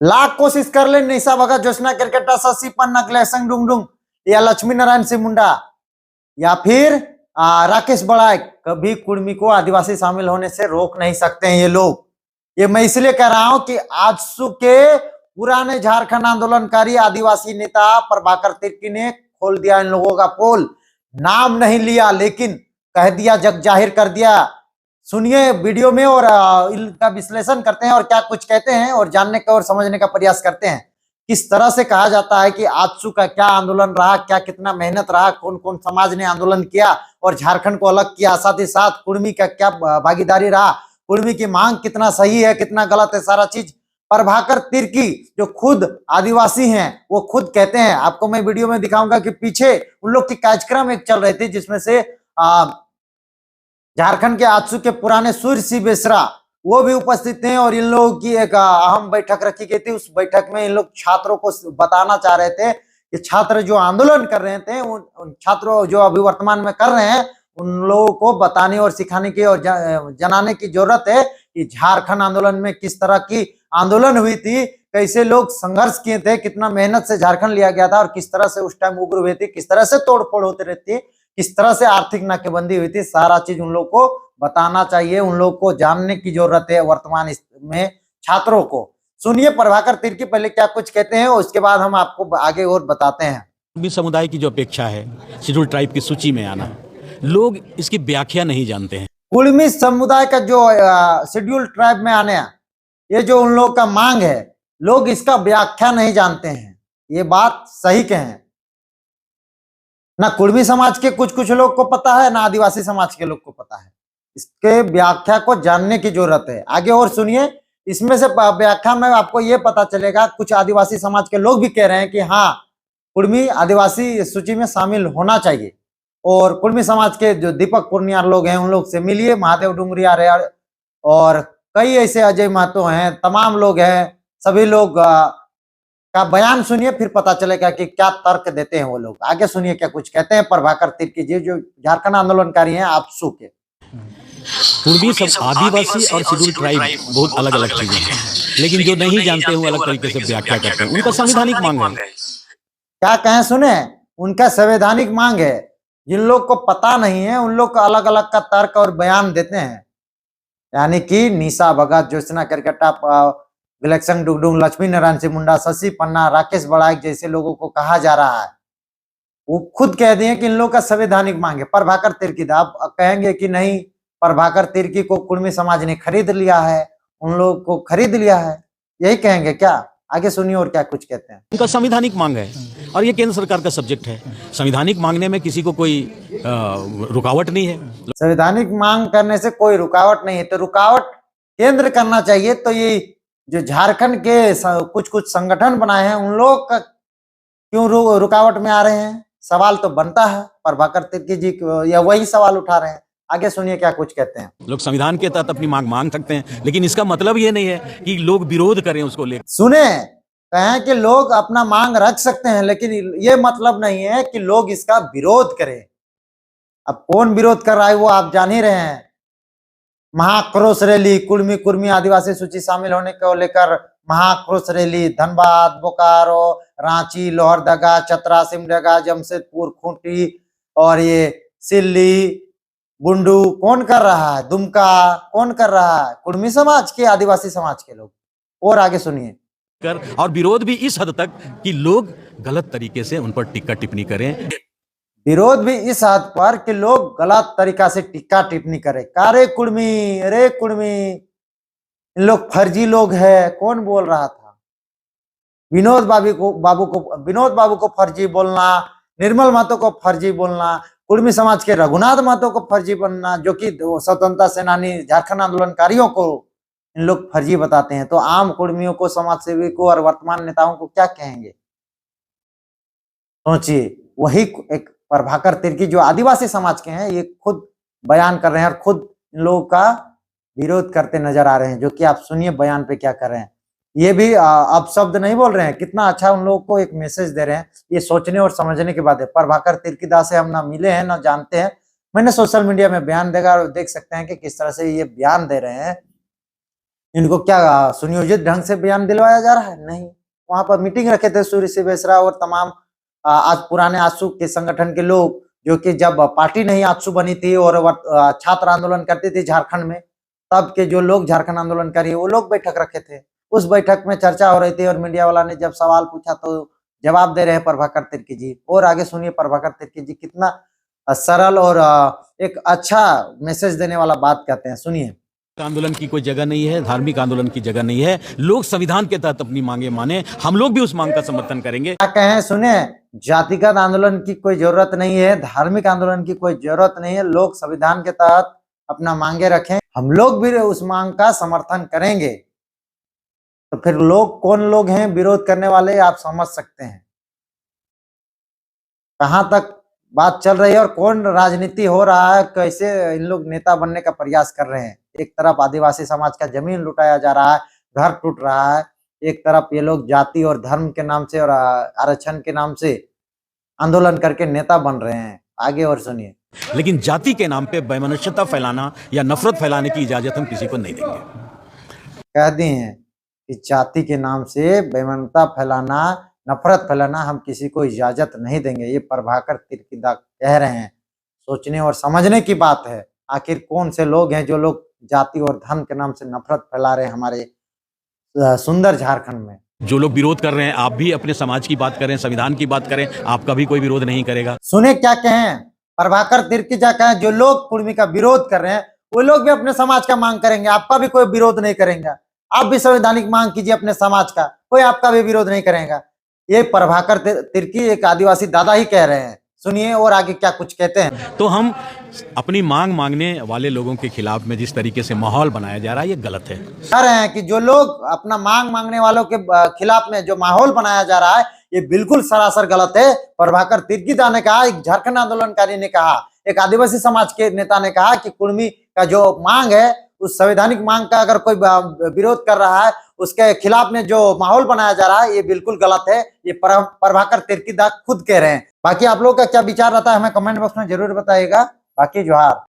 लाख कोशिश कर ले निशा भगत, ज्योत्सना केरकेट्टा, शशि पन्ना, ग्लेक्सन डुंगडुंग या लक्ष्मी नारायण सिंह मुंडा या फिर राकेश बड़ाइक, कभी कुर्मी को आदिवासी शामिल होने से रोक नहीं सकते हैं ये लोग। ये मैं इसलिए कह रहा हूं कि आजसू के पुराने झारखंड आंदोलनकारी आदिवासी नेता प्रभाकर तिर्की ने खोल दिया इन लोगों का पोल। नाम नहीं लिया लेकिन कह दिया, जग जाहिर कर दिया। सुनिए वीडियो में और इनका विश्लेषण करते हैं और क्या कुछ कहते हैं और जानने का और समझने का प्रयास करते हैं। किस तरह से कहा जाता है कि आजसू का क्या आंदोलन रहा, क्या कितना मेहनत रहा, कौन कौन समाज ने आंदोलन किया और झारखंड को अलग किया, साथ ही साथ कुर्मी का क्या भागीदारी रहा, कुर्मी की मांग कितना सही है कितना गलत है, सारा चीज प्रभाकर तिर्की जो खुद आदिवासी हैं वो खुद कहते हैं। आपको मैं वीडियो में दिखाऊंगा कि पीछे उन लोग की कार्यक्रम एक चल रहे थे जिसमें से झारखंड के आजसू के पुराने सूर्य सिंह बेसरा वो भी उपस्थित थे और इन लोगों की एक अहम बैठक रखी गई थी। उस बैठक में इन लोग छात्रों को बताना चाह रहे थे कि छात्र जो आंदोलन कर रहे थे उन छात्रों जो अभी वर्तमान में कर रहे हैं उन लोगों को बताने और सिखाने की और जनाने की जरूरत है कि झारखंड आंदोलन में किस तरह की आंदोलन हुई थी, कैसे लोग संघर्ष किए थे, कितना मेहनत से झारखंड लिया गया था और किस तरह से उस टाइम उग्र हुए थे, किस तरह से तोड़फोड़ होती रहती, किस तरह से आर्थिक नाकेबंदी हुई थी। सारा चीज उन लोग को बताना चाहिए, उन लोग को जानने की जरूरत है वर्तमान में छात्रों को। सुनिए प्रभाकर तिर्की पहले क्या कुछ कहते हैं और उसके बाद हम आपको आगे और बताते हैं। भी समुदाय की जो अपेक्षा है शेड्यूल ट्राइब की सूची में आना, लोग इसकी व्याख्या नहीं जानते हैं। कुर्मी समुदाय का जो शेड्यूल ट्राइब में आने ये जो उन लोग का मांग है, लोग इसका व्याख्या नहीं जानते हैं। ये बात सही कहें ना, कुर्मी समाज के कुछ कुछ लोग को पता है ना आदिवासी समाज के लोग को पता है। इसके व्याख्या को जानने की जरूरत है। आगे और सुनिए, इसमें से व्याख्या में आपको ये पता चलेगा कुछ आदिवासी समाज के लोग भी कह रहे हैं कि हाँ कुर्मी आदिवासी सूची में शामिल होना चाहिए। और कुर्मी समाज के जो दीपक पुनियार लोग हैं उन लोग से मिलिए, महादेव डुंगरिया और कई ऐसे अजय महतो हैं, तमाम लोग हैं, सभी लोग का बयान सुनिए, फिर पता चलेगा कि क्या तर्क देते हैं वो लोग। आगे सुनिए क्या कुछ कहते हैं प्रभाकर तिर्की जी जो झारखंड आंदोलनकारी हैं आजसू के। कुर्मी सब आदिवासी और शेड्यूल ट्राइब बहुत अलग अलग चीजें हैं, लेकिन जो नहीं जानते हैं अलग तरीके से व्याख्या करते हैं। उनका संवैधानिक मांग है। क्या कहें सुने, उनका संवैधानिक मांग है। जिन लोग को पता नहीं है उन लोग को अलग अलग का तर्क और बयान देते हैं। यानी कि निशा भगत, ज्योत्सना केरकेट्टा, ग्लेक्सन डुंगडुंग, लक्ष्मी नारायण सिंह मुंडा, शशि पन्ना, राकेश बड़ाइक जैसे लोगों को कहा जा रहा है, वो खुद कह दिए कि इन लोगों का संवैधानिक मांग है। प्रभाकर तिर्की आप कहेंगे कि नहीं, प्रभाकर तिर्की को कुर्मी समाज ने खरीद लिया है, उन लोगों को खरीद लिया है, यही कहेंगे क्या? आगे सुनिए और क्या कुछ कहते हैं। उनका संवैधानिक मांग है और ये केंद्र सरकार का सब्जेक्ट है। संवैधानिक मांगने में किसी को कोई रुकावट नहीं है। संवैधानिक मांग करने से कोई रुकावट नहीं है, तो रुकावट केंद्र करना चाहिए। तो ये जो झारखंड के कुछ कुछ संगठन बनाए हैं उन लोग का क्यों रुकावट में आ रहे हैं, सवाल तो बनता है। प्रभाकर तिर्की जी या वही सवाल उठा रहे हैं। आगे सुनिए क्या कुछ कहते हैं। लोग संविधान के तहत अपनी मांग सकते हैं, लेकिन इसका मतलब ये नहीं है कि लोग विरोध करें उसको लेकर। सुने, कहें कि लोग अपना मांग रख सकते हैं, लेकिन ये मतलब नहीं है कि लोग इसका विरोध करें। अब कौन विरोध कर रहा है वो आप जान ही रहे हैं। महाक्रोश रैली, कुर्मी आदिवासी सूची शामिल होने को लेकर महाक्रोश रैली धनबाद, बोकारो, रांची, लोहरदगा, चतरा, सिमडेगा, जमशेदपुर, खूंटी और ये सिल्ली, बुंडू कौन कर रहा है, दुमका कौन कर रहा है? कुर्मी समाज के, आदिवासी समाज के लोग। और आगे सुनिए। और विरोध भी इस हद तक कि लोग गलत तरीके से उन पर टिक्का टिप्पणी करें। विरोध भी इस हद पर कि लोग गलत तरीका से टिक्का टिप्पणी करें। अरे कुर्मी, इन लोग फर्जी लोग हैं। कौन बोल रहा था? विनोद बाबू को फर्जी बोलना, निर्मल महतो को फर्जी बोलना, कुर्मी समाज के रघुनाथ महतो को फर्जी बनना, जो कि स्वतंत्रता सेनानी झारखंड आंदोलनकारियों को इन लोग फर्जी बताते हैं। तो आम कुर्मियों को, समाजसेवी को और वर्तमान नेताओं को क्या कहेंगे? सोचिए। वही एक प्रभाकर तिर्की जो आदिवासी समाज के हैं ये खुद बयान कर रहे हैं और खुद इन लोगों का विरोध करते नजर आ रहे हैं, जो कि आप सुनिए बयान पे क्या कर रहे हैं। ये भी अब शब्द नहीं बोल रहे हैं, कितना अच्छा उन लोगों को एक मैसेज दे रहे हैं। ये सोचने और समझने की बात है। प्रभाकर तिर्की दास से हम ना मिले हैं ना जानते हैं, मैंने सोशल मीडिया में बयान देगा और देख सकते हैं कि किस तरह से ये बयान दे रहे हैं। इनको क्या सुनियोजित ढंग से बयान दिलवाया जा रहा है? नहीं। वहां पर मीटिंग रखे थे सूर्य सी बेसरा और तमाम आज पुराने आजसू के संगठन के लोग, जो कि जब पार्टी नहीं आजसू बनी थी और छात्र आंदोलन करती थी झारखंड में, तब के जो लोग झारखंड आंदोलनकारी वो लोग बैठक रखे थे। उस बैठक में चर्चा हो रही थी और मीडिया वाला ने जब सवाल पूछा तो जवाब दे रहे हैं प्रभाकर तिर्की जी। और आगे सुनिए प्रभाकर तिर्की जी कितना सरल और एक अच्छा मैसेज देने वाला बात कहते हैं, सुनिए। आंदोलन की कोई जगह नहीं है, धार्मिक आंदोलन की जगह नहीं है। लोग संविधान के तहत अपनी मांगे माने, हम लोग भी उस मांग का समर्थन करेंगे। क्या कहें सुने, जातिगत आंदोलन की कोई जरूरत नहीं है, धार्मिक आंदोलन की कोई जरूरत नहीं है। लोग संविधान के तहत अपना मांगे रखें, हम लोग भी उस मांग का समर्थन करेंगे। तो फिर लोग कौन लोग हैं विरोध करने वाले, आप समझ सकते हैं कहां तक बात चल रही है और कौन राजनीति हो रहा है, कैसे इन लोग नेता बनने का प्रयास कर रहे हैं। एक तरफ आदिवासी समाज का जमीन लुटाया जा रहा है, घर टूट रहा है, एक तरफ ये लोग जाति और धर्म के नाम से और आरक्षण के नाम से आंदोलन करके नेता बन रहे हैं। आगे और सुनिए। लेकिन जाति के नाम पे वैमनस्यता फैलाना या नफरत फैलाने की इजाजत हम किसी को नहीं देंगे। कह दिए हैं कि जाति के नाम से बेमानता फैलाना, नफरत फैलाना हम किसी को इजाजत नहीं देंगे। ये प्रभाकर तिर्कीदा कह रहे हैं। सोचने और समझने की बात है, आखिर कौन से लोग हैं जो लोग जाति और धर्म के नाम से नफरत फैला रहे हैं हमारे सुंदर झारखंड में। जो लोग विरोध कर रहे हैं, आप भी अपने समाज की बात करें, संविधान की बात करें, आपका भी कोई विरोध नहीं करेगा। सुने क्या कहें प्रभाकर तिर्कीजा कहें, जो लोग कुर्मी का विरोध कर रहे हैं वो लोग भी अपने समाज का मांग करेंगे, आपका भी कोई विरोध नहीं करेंगे। आप भी संवैधानिक मांग कीजिए अपने समाज का, कोई आपका भी विरोध नहीं करेगा। ये प्रभाकर तिर्की एक आदिवासी दादा ही कह रहे हैं। सुनिए और आगे क्या कुछ कहते हैं। तो हम अपनी मांग मांगने वाले लोगों के खिलाफ में जिस तरीके से माहौल बनाया जा रहा है, ये गलत है। कह रहे हैं कि जो लोग अपना मांग मांगने वालों के खिलाफ में जो माहौल बनाया जा रहा है, ये बिल्कुल सरासर गलत है। प्रभाकर तिर्कीदा ने कहा, एक झारखंड आंदोलनकारी ने कहा, एक आदिवासी समाज के नेता ने कहा कि कुर्मी का जो मांग है, उस संवैधानिक मांग का अगर कोई विरोध कर रहा है, उसके खिलाफ में जो माहौल बनाया जा रहा है, ये बिल्कुल गलत है। ये प्रभाकर तिर्कीदा खुद कह रहे हैं। बाकी आप लोगों का क्या विचार रहता है हमें कमेंट बॉक्स में जरूर बताइएगा। बाकी जोहार।